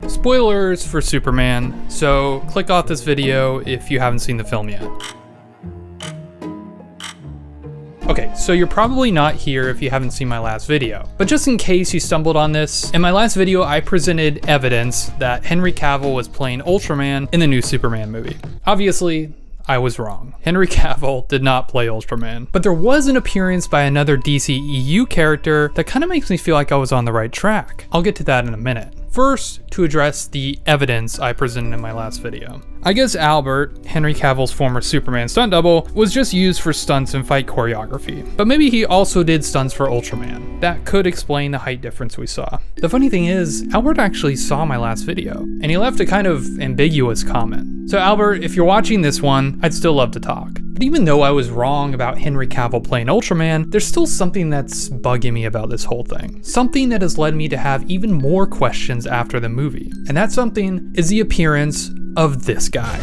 Spoilers for Superman, so click off this video if you haven't seen the film yet. Okay, so you're probably not here if you haven't seen my last video, but just in case you stumbled on this, in my last video I presented evidence that Henry Cavill was playing Ultraman in the new Superman movie. Obviously, I was wrong. Henry Cavill did not play Ultraman, but there was an appearance by another DCEU character that kind of makes me feel like I was on the right track. I'll get to that in a minute. First, to address the evidence I presented in my last video. I guess Albert, Henry Cavill's former Superman stunt double, was just used for stunts and fight choreography, but maybe he also did stunts for Ultraman. That could explain the height difference we saw. The funny thing is, Albert actually saw my last video, and he left a kind of ambiguous comment. So Albert, if you're watching this one, I'd still love to talk. But even though I was wrong about Henry Cavill playing Ultraman, there's still something that's bugging me about this whole thing. Something that has led me to have even more questions after the movie. And that something is the appearance of this guy.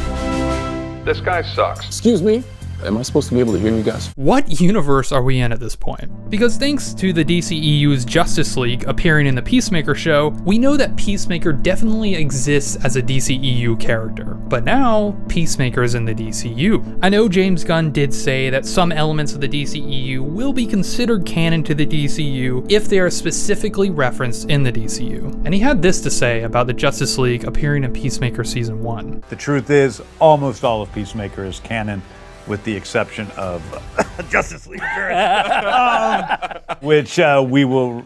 This guy sucks. Excuse me? Am I supposed to be able to hear you guys? What universe are we in at this point? Because thanks to the DCEU's Justice League appearing in the Peacemaker show, we know that Peacemaker definitely exists as a DCEU character. But now, Peacemaker is in the DCU. I know James Gunn did say that some elements of the DCEU will be considered canon to the DCU if they are specifically referenced in the DCU. And he had this to say about the Justice League appearing in Peacemaker Season 1. The truth is, almost all of Peacemaker is canon, with the exception of Justice League appearance, which we will,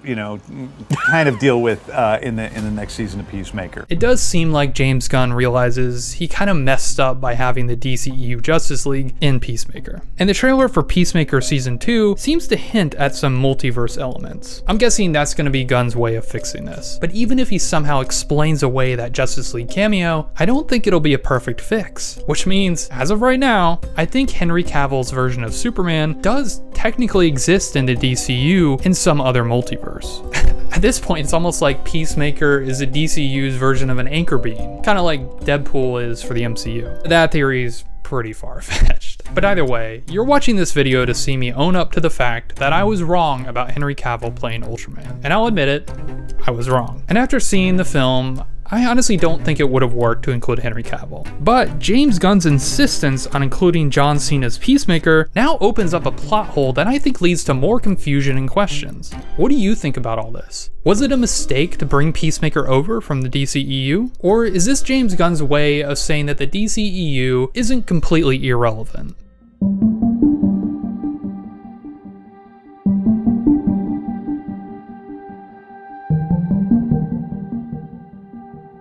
kind of deal with in the next season of Peacemaker. It does seem like James Gunn realizes he kind of messed up by having the DCEU Justice League in Peacemaker. And the trailer for Peacemaker Season 2 seems to hint at some multiverse elements. I'm guessing that's going to be Gunn's way of fixing this. But even if he somehow explains away that Justice League cameo, I don't think it'll be a perfect fix. Which means, as of right now, I think Henry Cavill's version of Superman does technically exist in the DCU in some other multiverse. At this point, it's almost like Peacemaker is a DCU's version of an anchor beam, kind of like Deadpool is for the MCU. That theory is pretty far-fetched. But either way, you're watching this video to see me own up to the fact that I was wrong about Henry Cavill playing Ultraman. And I'll admit it, I was wrong. And after seeing the film, I honestly don't think it would have worked to include Henry Cavill. But James Gunn's insistence on including John Cena's Peacemaker now opens up a plot hole that I think leads to more confusion and questions. What do you think about all this? Was it a mistake to bring Peacemaker over from the DCEU? Or is this James Gunn's way of saying that the DCEU isn't completely irrelevant?